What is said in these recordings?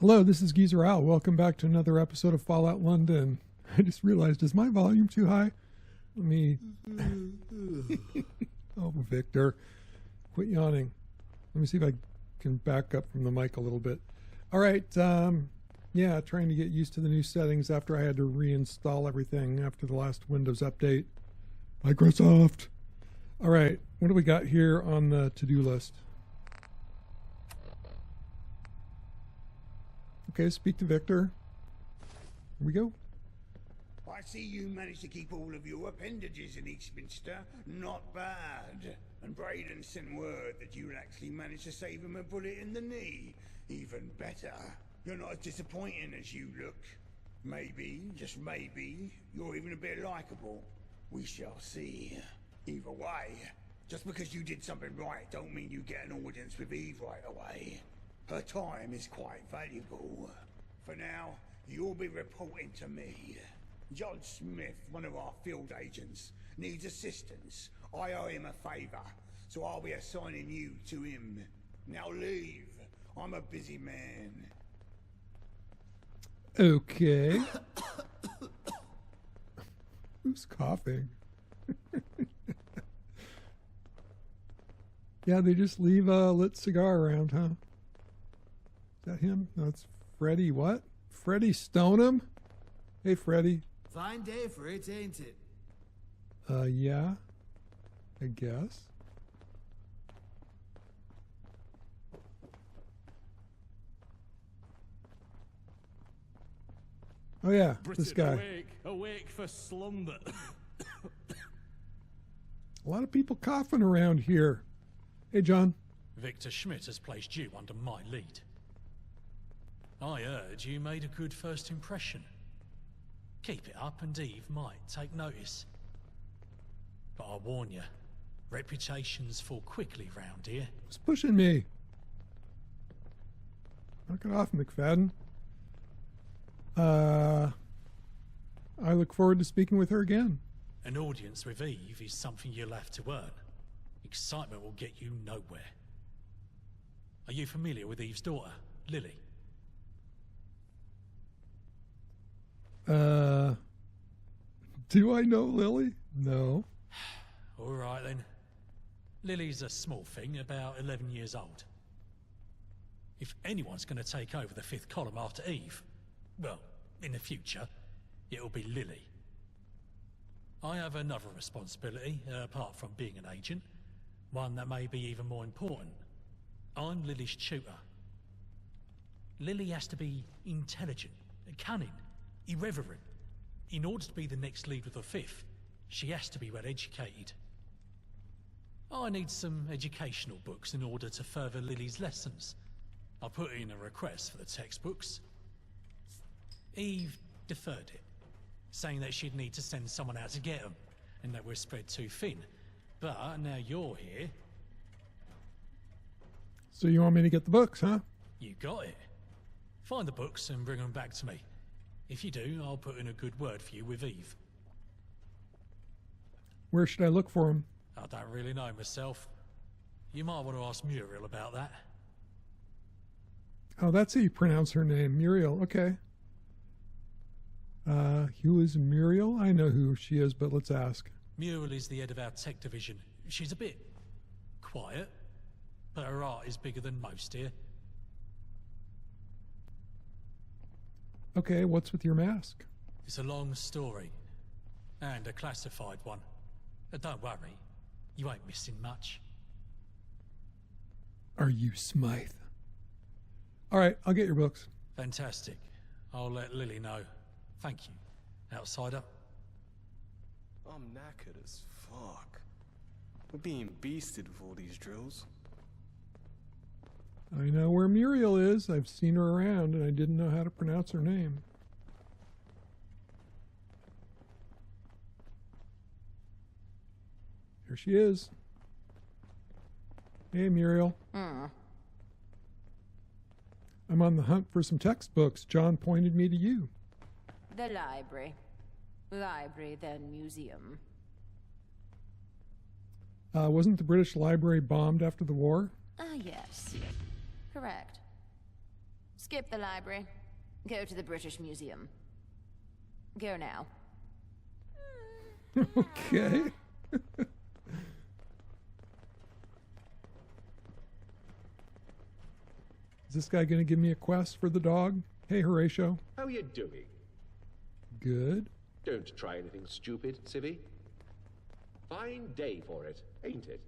Hello, this is Geezer Al. Welcome back to another episode of Fallout London. I just realized, is my volume too high? Let me... Oh, Victor. Quit yawning. Let me see if I can back up from the mic a little bit. All right. Yeah, trying to get used to the new settings after I had to reinstall everything after the last Windows update. Microsoft. All right. What do we got here on the to-do list? Okay, speak to Victor. Here we go. I see you managed to keep all of your appendages in Eastminster. Not bad. And Braden sent word that you'd actually managed to save him a bullet in the knee. Even better. You're not as disappointing as you look. Maybe, just maybe, you're even a bit likable. We shall see. Either way, just because you did something right don't mean you get an audience with Eve right away. Her time is quite valuable. For now, you'll be reporting to me. John Smith, one of our field agents, needs assistance. I owe him a favor, so I'll be assigning you to him. Now leave. I'm a busy man. Okay. Who's coughing? Yeah, they just leave a lit cigar around, huh? Is that him? No, it's Freddie. What? Freddie Stoneham? Hey, Freddie. Fine day for it, ain't it? Yeah. I guess. Oh, yeah, this guy. Awake for slumber. A lot of people coughing around here. Hey, John. Victor Schmidt has placed you under my lead. I heard you made a good first impression. Keep it up and Eve might take notice. But I warn you, reputations fall quickly round here. Who's pushing me? Knock it off, McFadden. I look forward to speaking with her again. An audience with Eve is something you'll have to earn. Excitement will get you nowhere. Are you familiar with Eve's daughter, Lily? Do I know Lily? No. All right then. Lily's a small thing, about 11 years old. If anyone's going to take over the fifth column after Eve, well, in the future, it'll be Lily. I have another responsibility, apart from being an agent. One that may be even more important. I'm Lily's tutor. Lily has to be intelligent, cunning, irreverent. In order to be the next lead with the fifth, she has to be well educated. I need some educational books in order to further Lily's lessons. I put in a request for the textbooks. Eve deferred it, saying that she'd need to send someone out to get them, and that we're spread too thin. But now you're here. So you want me to get the books, huh? You got it. Find the books and bring them back to me. If you do, I'll put in a good word for you with Eve. Where should I look for them? I don't really know myself. You might want to ask Muirgheal about that. Oh, that's how you pronounce her name, Muriel. Okay. Who is Muriel? I know who she is, but let's ask. Muirgheal is the head of our tech division. She's a bit quiet, but her art is bigger than most here. Okay, what's with your mask? It's a long story, and a classified one. Don't worry, you ain't missing much. Are you Smythe? All right, I'll get your books. Fantastic. I'll let Lily know. Thank you, outsider. I'm knackered as fuck. We're being beasted with all these drills. I know where Muriel is. I've seen her around, and I didn't know how to pronounce her name. Here she is. Hey, Muriel. I'm on the hunt for some textbooks. John pointed me to you. The library. Library, then museum. Wasn't the British Library bombed after the war? Ah, yes. Correct. Skip the library. Go to the British Museum. Go now. Okay. Is this guy going to give me a quest for the dog? Hey, Horatio. How are you doing? Good. Don't try anything stupid, Civvy. Fine day for it, ain't it?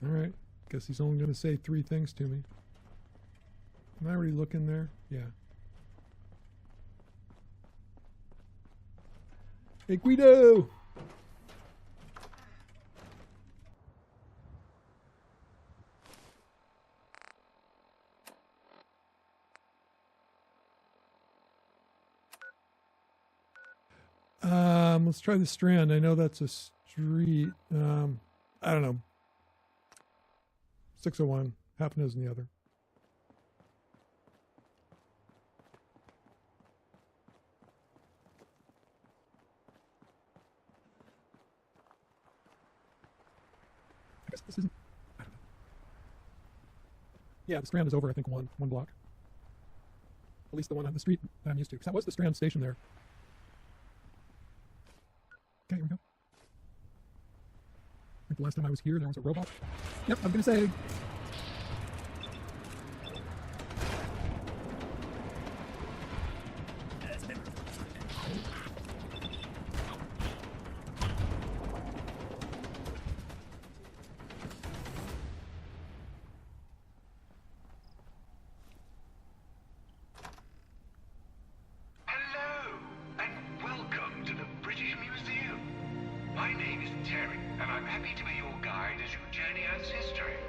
All right. Guess he's only going to say 3 things to me. Am I already looking there? Yeah. Hey, Guido! Let's try the Strand. I know that's a street. I don't know. 601. Half a dozen the other. I guess this isn't. I don't know. Yeah, the Strand is over, I think, one block. At least the one on the street that I'm used to. Because that was the Strand station there. Okay, here we go. I think the last time I was here, there was a robot. Yep, I'm going to say. Hello, and welcome to the British Museum. My name is Terry, and I'm happy to be your guide as you journey Earth's history.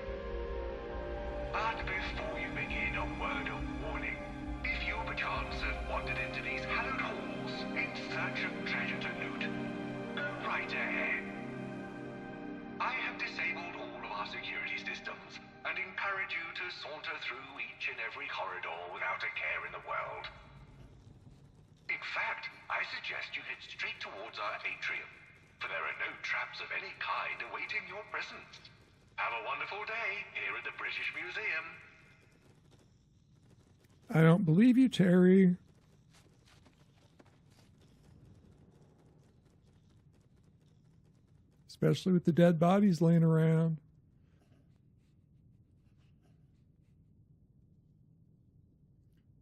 But before you begin, a word of warning. If you perchance have wandered into these hallowed halls in search of treasure to loot, go right ahead. I have disabled all of our security systems and encourage you to saunter through each and every corridor without a care in the world. In fact, I suggest you head straight towards our atrium, for there are no traps of any kind awaiting your presence. Have a wonderful day here at the British Museum. I don't believe you, Terry. Especially with the dead bodies laying around.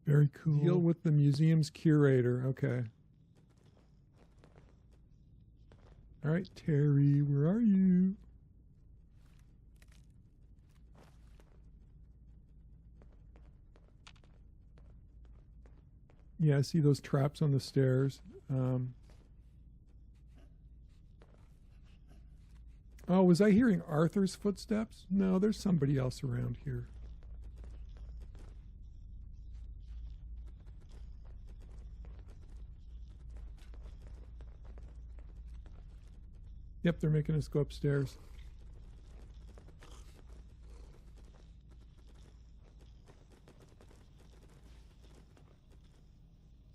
Very cool. Deal with the museum's curator. Okay. All right, Terry, where are you? Yeah, I see those traps on the stairs. Oh, was I hearing Arthur's footsteps? No, there's somebody else around here. Yep, they're making us go upstairs.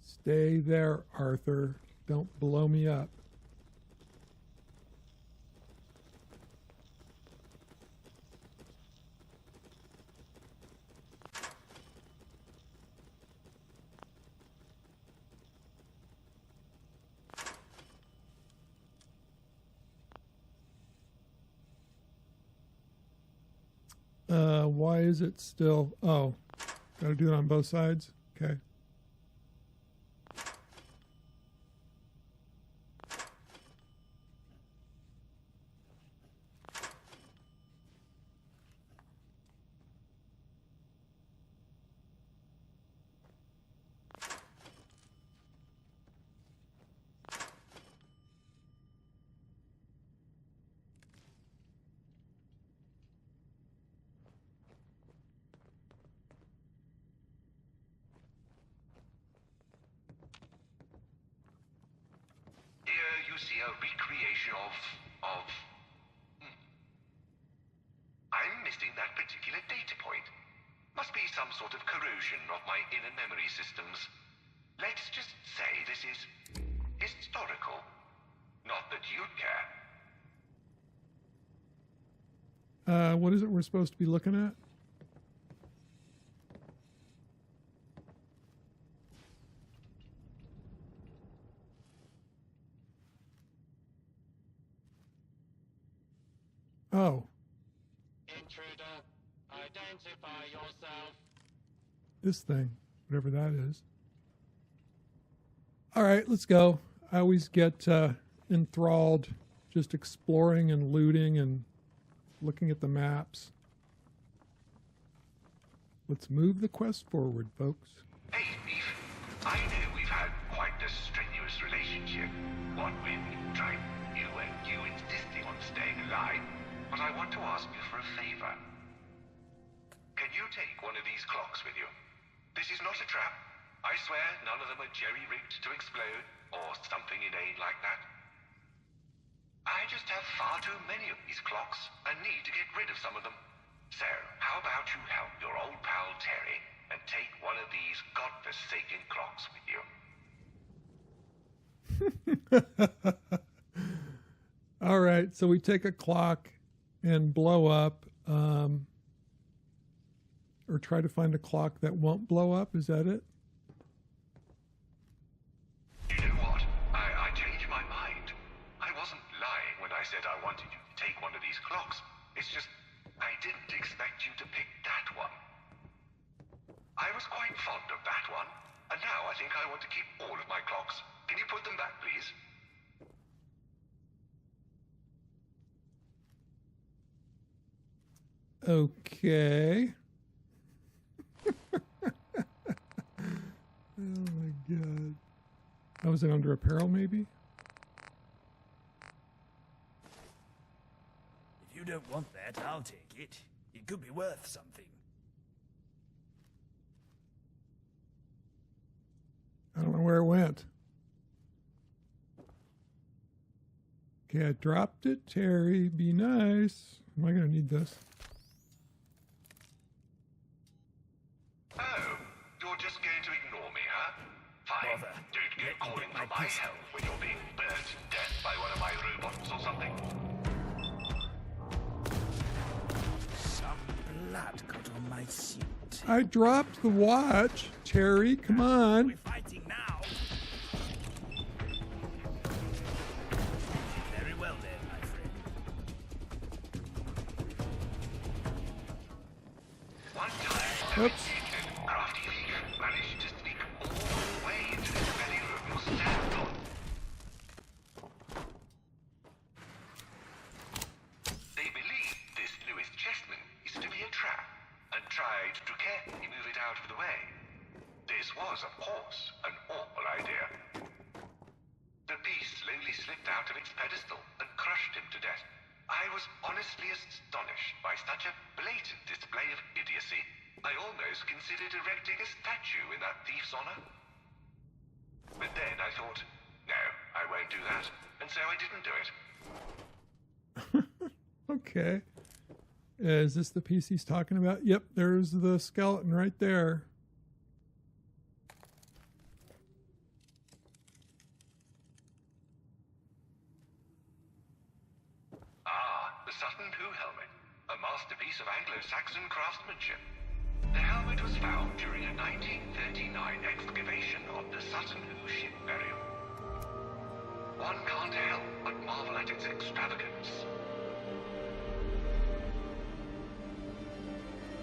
Stay there, Arthur. Don't blow me up. Why is it still? Oh, gotta do it on both sides? Okay. You see a recreation of... I'm missing that particular data point. Must be some sort of corrosion of my inner memory systems. Let's just say this is historical. Not that you'd care. What is it we're supposed to be looking at? Oh. Intruder, identify yourself. This thing, whatever that is. All right, let's go. I always get enthralled just exploring and looting and looking at the maps. Let's move the quest forward, folks. Hey, Eve. I know we've had quite a strenuous relationship. One with trying you and you insisting on staying alive. But I want to ask you for a favor. Can you take one of these clocks with you? This is not a trap. I swear none of them are jerry-rigged to explode, or something inane like that. I just have far too many of these clocks, and need to get rid of some of them. So, how about you help your old pal Terry, and take one of these godforsaken clocks with you? All right, so we take a clock and blow up, or try to find a clock that won't blow up. Is that it? You know what? I changed my mind. I wasn't lying when I said I wanted you to take one of these clocks. It's just, I didn't expect you to pick that one. I was quite fond of that one, and now I think I want to keep all of my clocks. Can you put them back, please? Okay. Oh my god. Oh, was it under apparel maybe? If you don't want that, I'll take it. It could be worth something. I don't know where it went. Okay, I dropped it. Terry, be nice. Am I going to need this? Oh, you're just going to ignore me, huh? Fine. Bother. Don't go Let me calling get for my my pistol. help when you're being burnt to death by one of my robots or something. Some blood got on my suit. I dropped the watch. Terry, come on. We're fighting now. Very well then, my friend. One time, Oops. crafty thief managed to sneak all the way into this belly room you're standing on. They believe this Lewis Chessman is to be a trap, and tried to carefully move it out of the way. This was, of course, an awful idea. The piece slowly slipped out of its pedestal and crushed him to death. I was honestly astonished by such a blatant display of idiocy. I almost considered erecting a statue in that thief's honor. But then I thought, no, I won't do that, and so I didn't do it. Okay. Is this the piece he's talking about? Yep, there's the skeleton right there. The Sutton Hoo Helmet, a masterpiece of Anglo-Saxon craftsmanship. The helmet was found during a 1939 excavation on the Sutton Hoo ship burial. One can't help but marvel at its extravagance.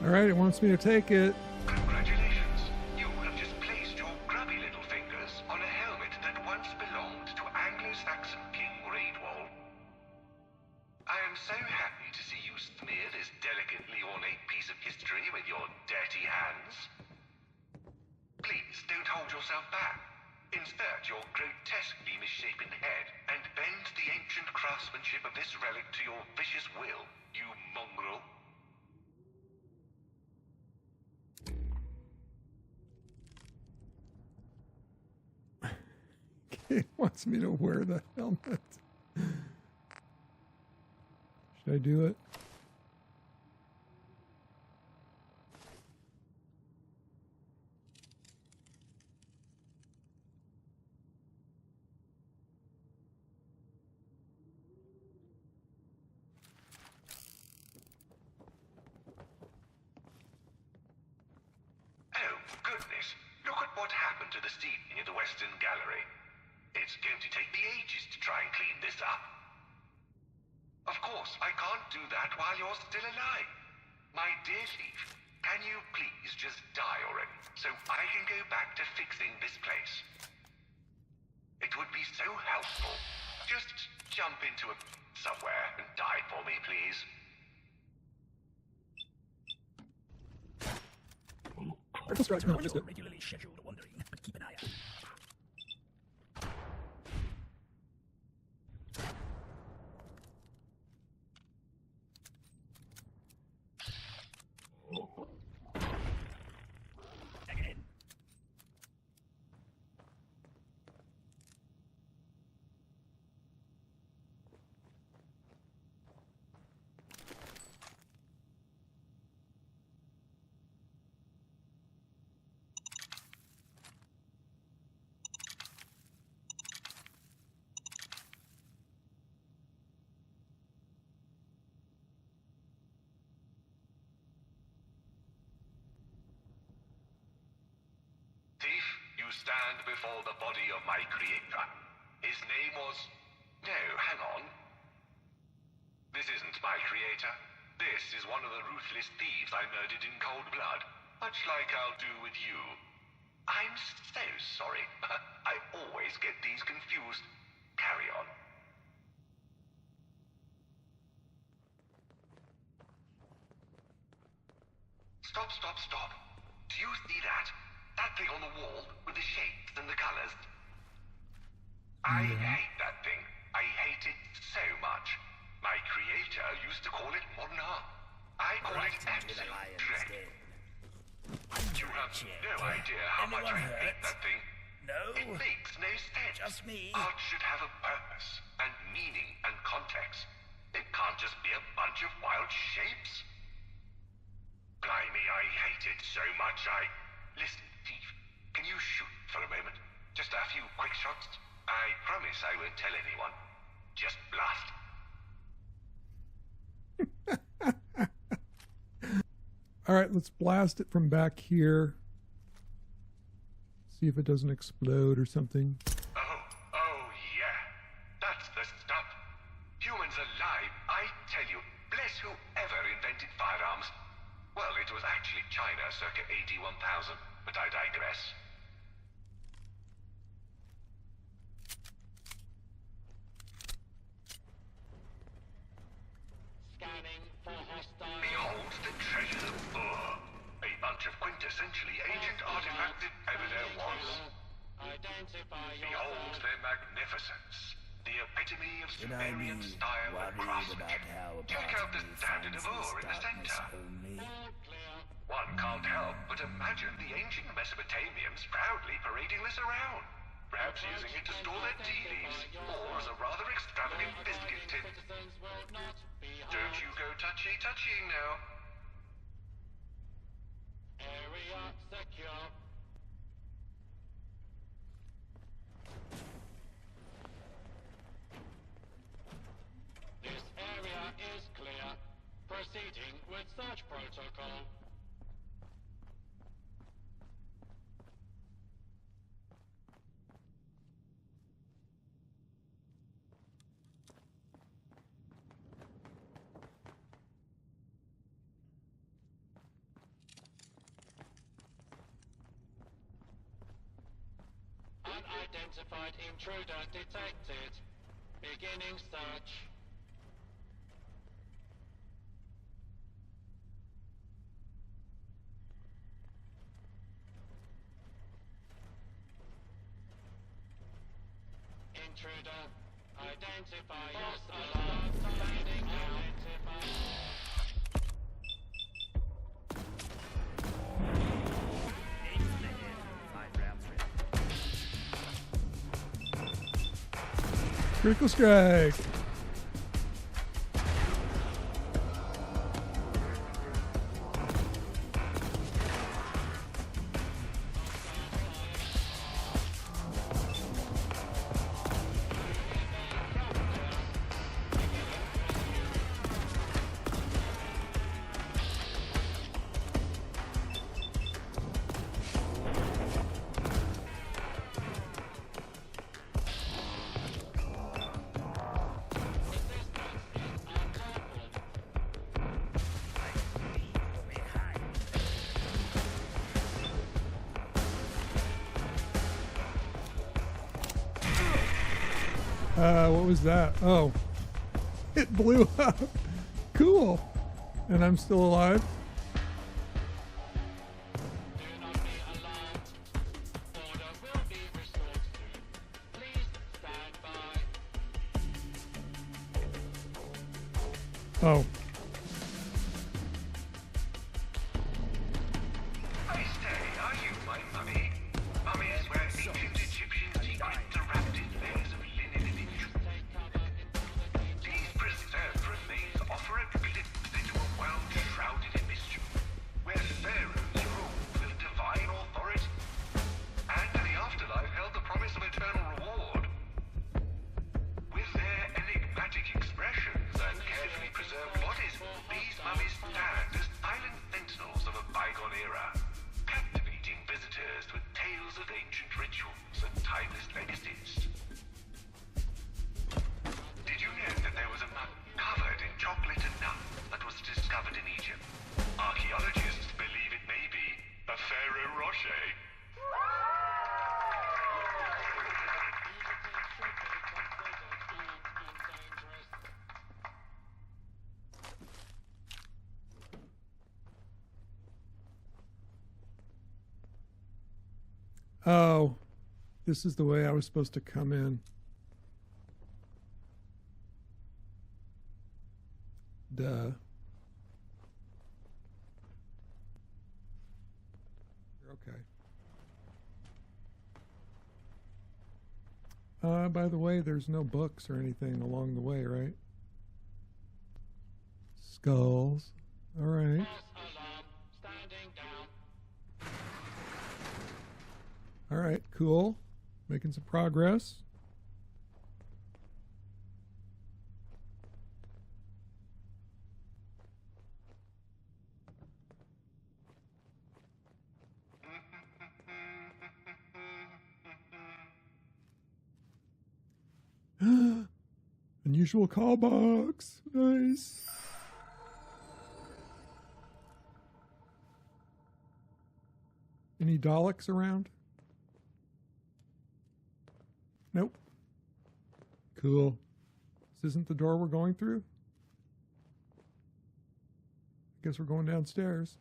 All right, it wants me to take it. Congratulations! You have just placed your grubby little fingers on a helmet that once belonged to Anglo-Saxon King Raidwall. I am so happy to see you smear this delicately ornate piece of history with your dirty hands. Please don't hold yourself back. Insert your grotesquely misshapen head and bend the ancient craftsmanship of this relic to your vicious will, you mongrel. It wants me to wear the helmet. Should I do it? Oh, goodness. Look at what happened to the seating in the Western Gallery. It's going to take me ages to try and clean this up. Of course, I can't do that while you're still alive. My dear thief, can you please just die already, so I can go back to fixing this place? It would be so helpful. Just jump into somewhere and die for me, please. Regularly scheduled wandering, but keep an eye out. Again. Thief, you stand before the body of my creator. His name was... No, hang on. This isn't my creator. This is one of the ruthless thieves I murdered in cold blood, much like I'll do with you. I'm so sorry. I always get these confused. Carry on. Stop, stop, stop. Do you see that? That thing on the wall with the shapes and the colors? I hate that thing. I hate it so much. My creator used to call it modern art. I call it absolute dread. You have no idea how much I hate that thing. No. It makes no sense. Just me. Art should have a purpose and meaning and context. It can't just be a bunch of wild shapes. Blimey, I hate it so much Listen, thief, can you shoot for a moment? Just a few quick shots? I promise I won't tell anyone. Just blast. All right, let's blast it from back here. See if it doesn't explode or something. Oh, yeah. That's the stuff. Humans alive, I tell you, bless whoever invented firearms. Well, it was actually China circa AD 1000, but I digress. Scanning for hostile. Behold the treasure of Ur. A bunch of quintessentially ancient artifacts if ever there was. Identify Behold yourself. their magnificence. The epitome of Should I be Sumerian style and worried craftsmanship. about how a Check part out of the me standard of finds Ur this in the darkness center. only? All clear. One can't help but imagine the ancient Mesopotamians proudly parading this around. Perhaps using it to store their tea leaves, or as a rather extravagant biscuit tin. Citizens will not be Don't you go touchy-touchying now. Area secure. This area is clear. Proceeding with search protocol. Unidentified intruder detected. Beginning search. Intruder, identify yourself. Finding identify. Critical strike. What was that? Oh, it blew up. Cool. And I'm still alive. Oh. I say, are you my mummy? Mummies were ancient Egyptian secrets wrapped in layers of linen and intrigue. These preserved remains offer a glimpse into a world shrouded in mystery, where pharaohs ruled with divine authority, and in the afterlife held the promise of eternal reward. With their enigmatic expressions and carefully preserved bodies, these mummies stand as silent sentinels of a bygone era, captivating visitors with tales of ancient rituals and timeless legacies. Did you know that there was a mummy covered in chocolate and nuts that was discovered in Egypt? Archaeologists believe it may be a Pharaoh Rocher. Oh, this is the way I was supposed to come in. Duh. Okay. By the way, there's no books or anything along the way, right? Skulls. All right. All right, cool. Making some progress. Unusual call box. Nice. Any Daleks around? Nope. Cool. This isn't the door we're going through? Guess we're going downstairs.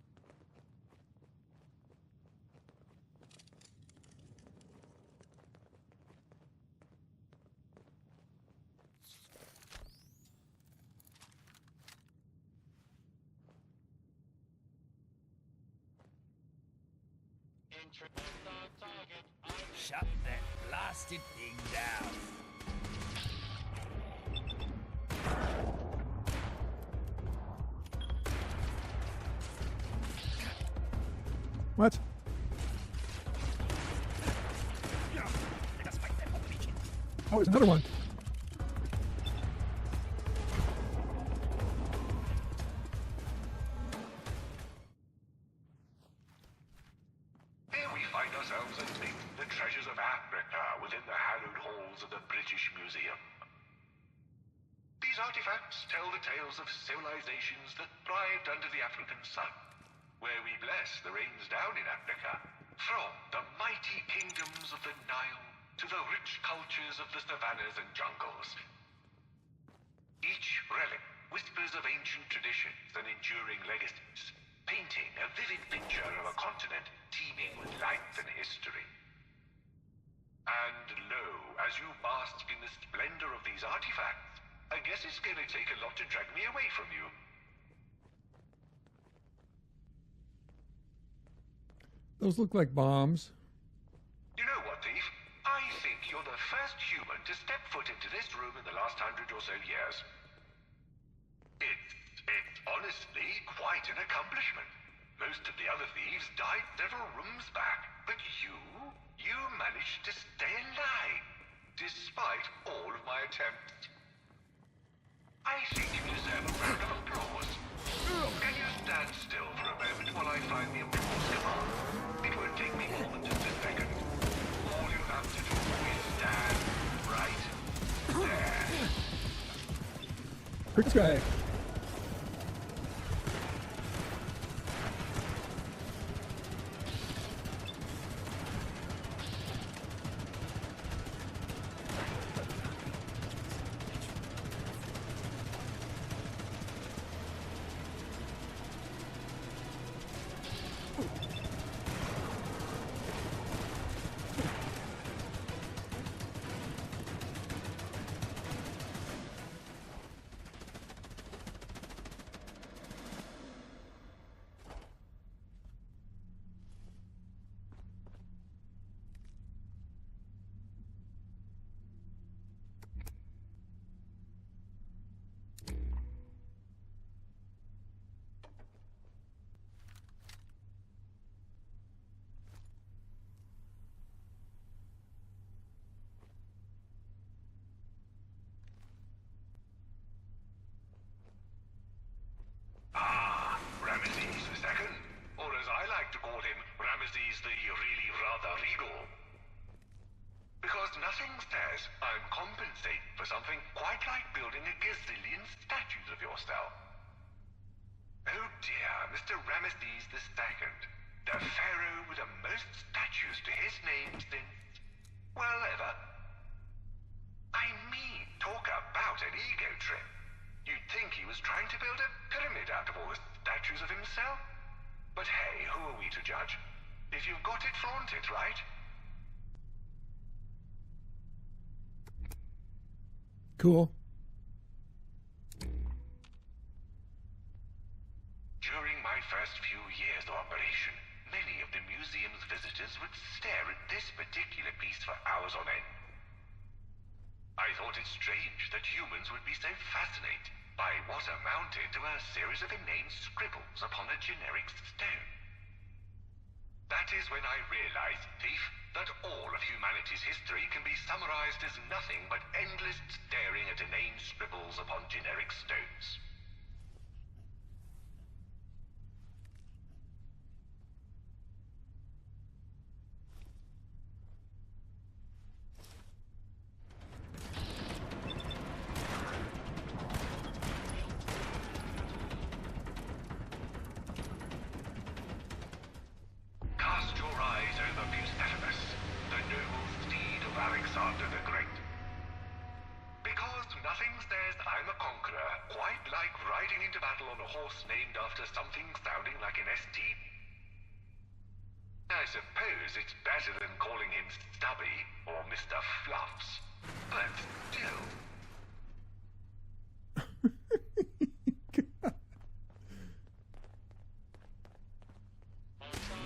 Shut that blasted thing down. What? Oh, there's another one. Here we find ourselves amidst the treasures of Africa within the hallowed halls of the British Museum. These artifacts tell the tales of civilizations that thrived under the African sun, where we bless the rains down in Africa, from the mighty kingdoms of the Nile to the rich cultures of the savannas and jungles. Each relic whispers of ancient traditions and enduring legacies, painting a vivid picture of a continent teeming with life and history. And lo, as you bask in the splendor of these artifacts, I guess it's going to take a lot to drag me away from you. Those look like bombs. You know what, Thief? I think you're the first human to step foot into this room in the last 100 or so years. It's honestly quite an accomplishment. Most of the other thieves died several rooms back, but you managed to stay alive, despite all of my attempts. I think you deserve a round of applause. Can you stand still for a moment while I find the applause command? It won't take me more than just a second. All you have to do is stand right there. Quick guy. Ramses II, the pharaoh with the most statues to his name since, well, ever. I mean, talk about an ego trip. You'd think he was trying to build a pyramid out of all the statues of himself. But hey, who are we to judge? If you've got it, flaunt it, right? Cool. During my first few years of operation, many of the museum's visitors would stare at this particular piece for hours on end. I thought it strange that humans would be so fascinated by what amounted to a series of inane scribbles upon a generic stone. That is when I realized, Thief, that all of humanity's history can be summarized as nothing but endless staring at inane scribbles upon generic stones. Cast your eyes over Bucephalus, the noble steed of Alexander the Great. Because nothing says I'm a conqueror quite like riding into battle on a horse named after something sounding like an ST. I suppose it's better than calling him Stubby or Mr. Fluffs, but still.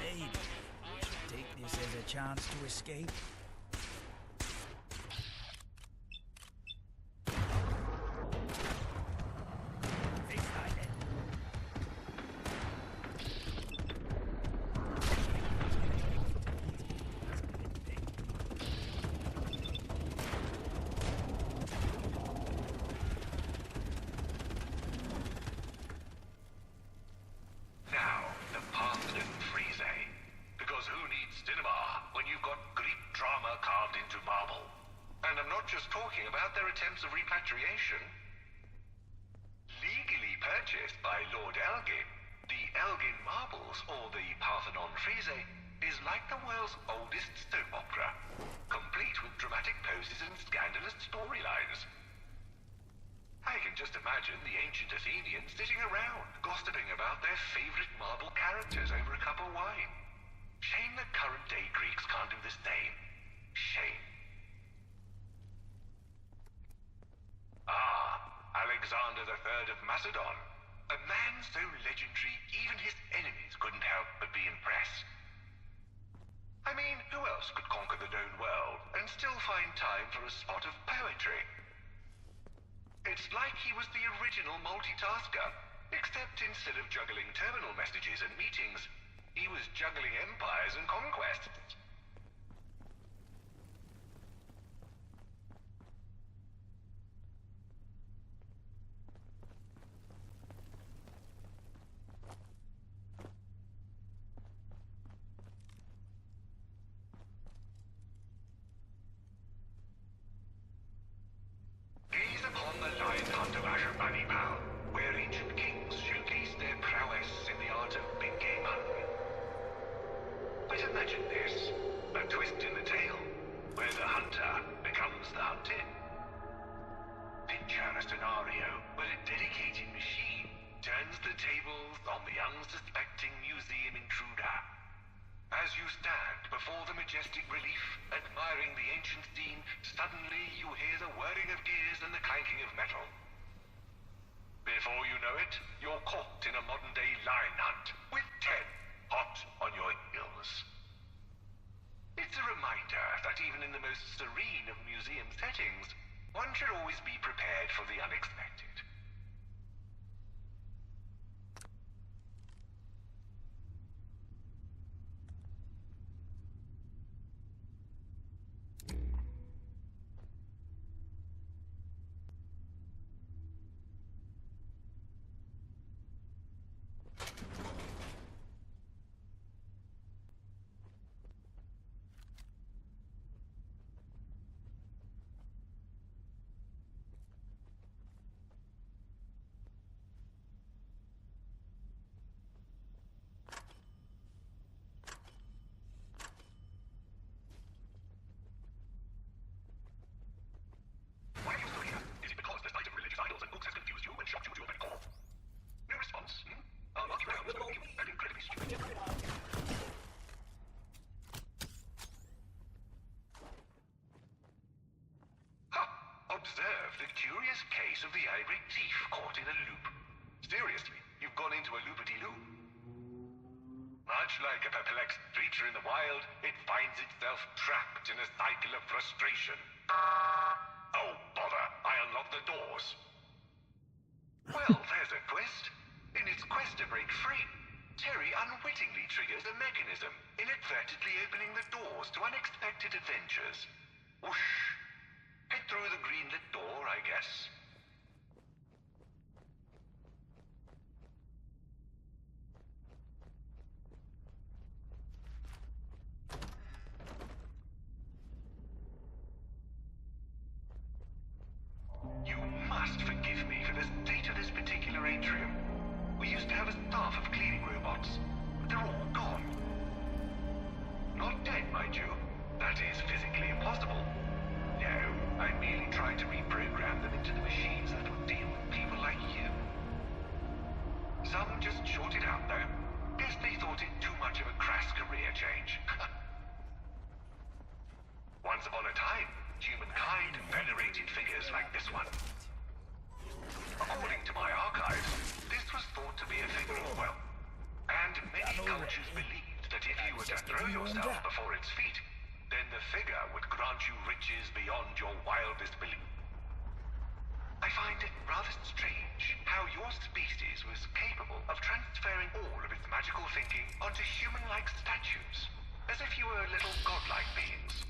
Maybe we should take this as a chance to escape. Now, the Parthenon Frieze. Because who needs cinema when you've got Greek drama carved into marble? And I'm not just talking about their attempts of repatriation. Legally purchased by Lord Elgin, the Elgin Marbles, or the Parthenon Frieze, is like the world's oldest soap opera, complete with dramatic poses and scandalous storylines. I can just imagine the ancient Athenians sitting around, gossiping about their favorite marble characters over a cup of wine. Shame the current day Greeks can't do the same. Shame. Alexander III of Macedon. A man so legendary, even his enemies couldn't help but be impressed. I mean, who else could conquer the known world and still find time for a spot of poetry? It's like he was the original multitasker, except instead of juggling terminal messages and meetings, he was juggling empires and conquests. Gaze upon the lion hunt of Ashurbanipal, where ancient kings showcase their prowess in the art of big game hunting. But imagine this, a twist in the tale, where the hunter becomes the hunted. Picture a scenario where a dedicated machine turns the tables on the unsuspecting museum intruder. As you stand before the majestic relief, admiring the ancient scene, suddenly you hear the whirring of gears and the clanking of metal. Before you know it, you're caught in a modern-day lion hunt, with 10 hot on your heels. It's a reminder that even in the most serene of museum settings, one should always be prepared for the unexpected. curious case of the irate thief caught in a loop. Seriously, you've gone into a Loopidy Loop. Much like a perplexed creature in the wild, it finds itself trapped in a cycle of frustration. Oh, bother, I unlocked the doors. Well, there's a quest. In its quest to break free, Terry unwittingly triggers a mechanism, inadvertently opening the doors to unexpected adventures. Whoosh. Head through the green-lit door, I guess. You must forgive me for the state of this particular atrium. We used to have a staff of cleaning robots, but they're all gone. Not dead, mind you. That is physically impossible. No, I merely tried to reprogram them into the machines that would deal with people like you. Some just shorted out, though. Guess they thought it too much of a crass career change. Once upon a time, humankind venerated figures like this one. According to my archives, this was thought to be a figure of wealth. And many cultures believed that if you were to throw yourself before its feet, then the figure would grant you riches beyond your wildest belief. I find it rather strange how your species was capable of transferring all of its magical thinking onto human-like statues, as if you were little godlike beings.